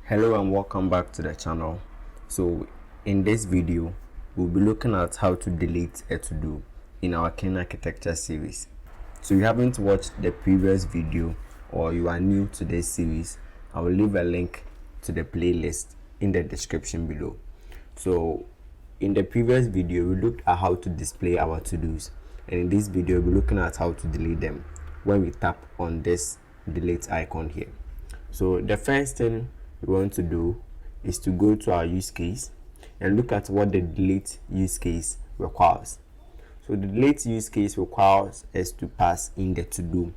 Hello and welcome back to the channel. So in this video we'll be looking at how to delete a to-do in our Ken architecture series. So if you haven't watched the previous video or you are new to this series, I will leave a link to the playlist in the description below. So in the previous video we looked at how to display our to-dos, and in this video we'll be looking at how to delete them when we tap on this delete icon here. So the first thing we want to do is to go to our use case and look at what the delete use case requires. So the delete use case requires us to pass in the to-do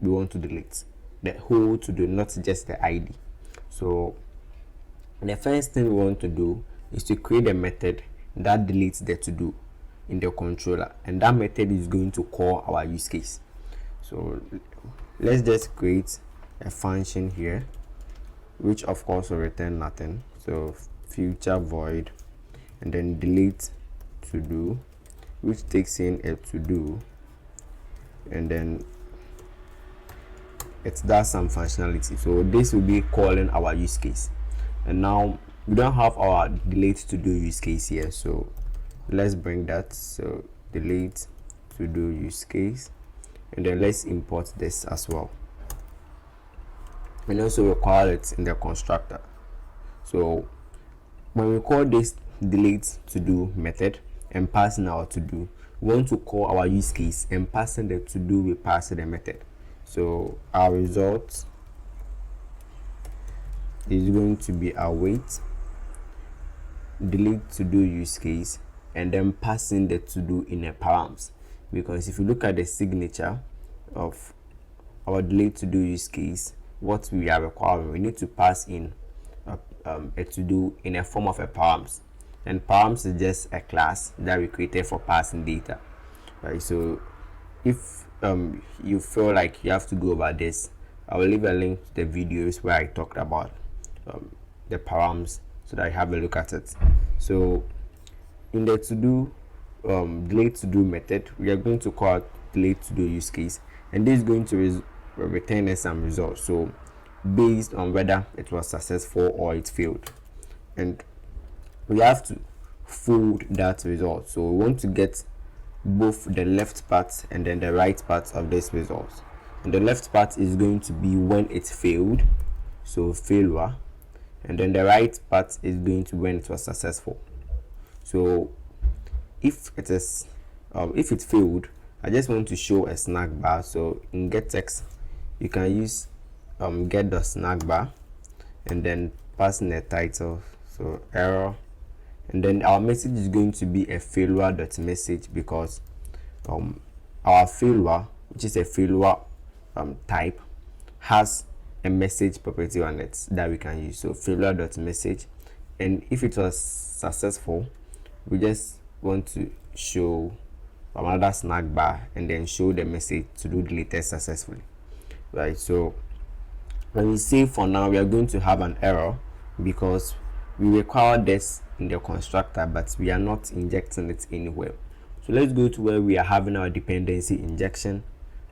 we want to delete, the whole to-do, not just the ID. So the first thing we want to do is to create a method that deletes the to-do in the controller, and that method is going to call our use case. So let's just create a function here which of course will return nothing. So future void and then delete to do, which takes in a to do, and then it does some functionality. So this will be calling our use case, and now we don't have our delete to do use case here, so let's bring that. So delete to do use case, and then let's import this as well, and also require it in the constructor. So when we call this delete to do method and passing our to do, we want to call our use case and passing the to do we pass the method. So our result is going to be await delete to do use case and then passing the to do in a params, because if you look at the signature of our delete to do use case, what we are requiring, we need to pass in a to do in a form of a params, and params is just a class that we created for passing data, right? So if you feel like you have to go over this, I will leave a link to the videos where I talked about the params so that I have a look at it. So in the to do delete to do method, we are going to call delete to do use case, and this is going to return us some results, so based on whether it was successful or it failed, and we have to fold that result. So we want to get both the left part and then the right part of this result, and the left part is going to be when it failed, so failure, and then the right part is going to when it was successful. So if it is if it failed, I just want to show a snack bar. So in get text you can use get the snack bar and then pass in a title, so error, and then our message is going to be a failure.message, because our failure, which is a failure type, has a message property on it that we can use. So failure.message, and if it was successful, we just want to show another snack bar and then show the message to do deleted successfully, right? So when we say for now, we are going to have an error because we require this in the constructor, but we are not injecting it anywhere. So let's go to where we are having our dependency injection.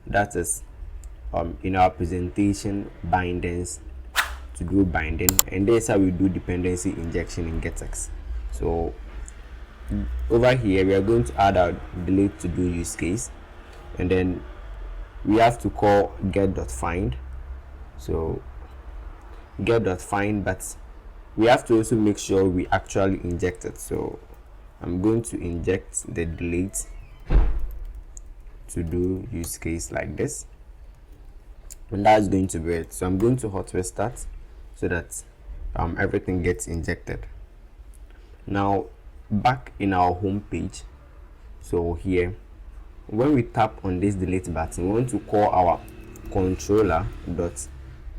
That is in our presentation bindings, to do binding, and this is how we do dependency injection in getx. So over here we are going to add our delete to do use case, and then we have to call get.find. So get.find, but we have to also make sure we actually inject it. So I'm going to inject the delete to do use case like this, and that's going to be it. So I'm going to hot restart so that everything gets injected. Now back in our home page, so here when we tap on this delete button, we want to call our controller dot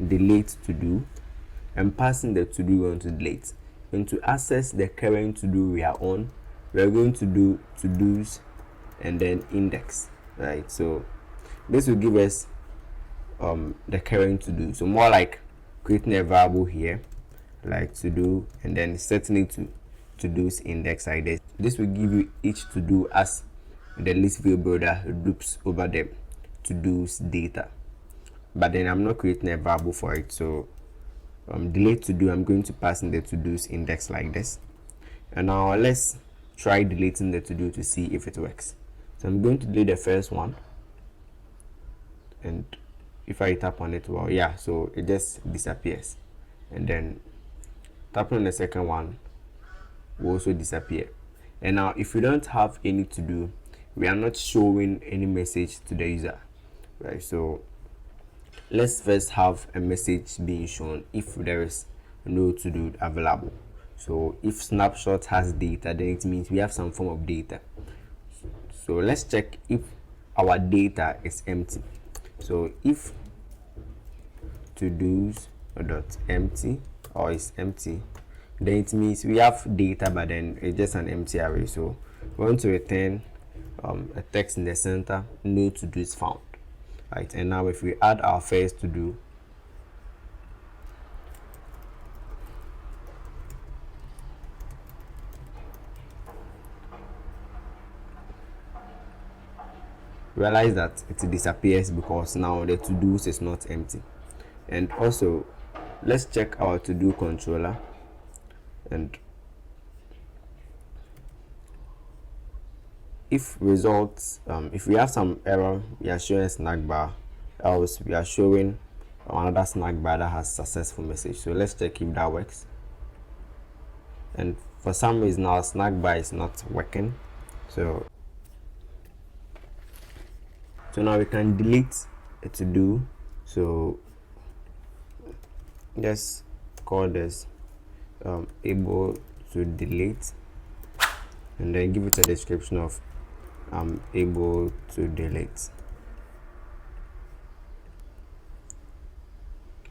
delete to do and passing the to do we want to delete, and to access the current to do we are on, we are going to do to do's and then index, right? So this will give us the current to do, so more like creating a variable here like to do and then setting it to do's index like this. This will give you each to do as the list view builder loops over the to do's data, but then I'm not creating a variable for it, so delete to do, I'm going to pass in the to do's index like this. And now let's try deleting the to do to see if it works. So I'm going to delete the first one, and if I tap on it, well, yeah, so it just disappears. And then tapping on the second one will also disappear. And now if we don't have any to do, we are not showing any message to the user, right? So let's first have a message being shown if there is no to do available. So if snapshot has data, then it means we have some form of data. So let's check if our data is empty. So if to do's dot empty or is empty, then it means we have data, but then it's just an empty array. So we want to return a text in the center, no to do is found, right? And now if we add our first to do, realize that it disappears because now the to do's is not empty. And also let's check our to do controller, and if results, if we have some error, we are showing a snack bar, else we are showing another snack bar that has successful message. So let's check if that works. And for some reason our snack bar is not working, so now we can delete a to do. So just call this able to delete, and then give it a description of able to delete,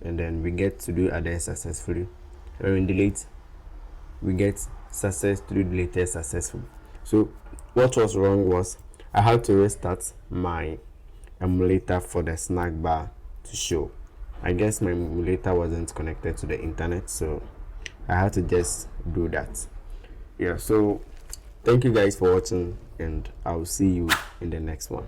and then we get to do added successfully. When we delete, we get success to do deleted successfully. So what was wrong was I had to restart my emulator for the snack bar to show. I guess my emulator wasn't connected to the internet, so I had to just do that. Yeah, so thank you guys for watching, and I'll see you in the next one.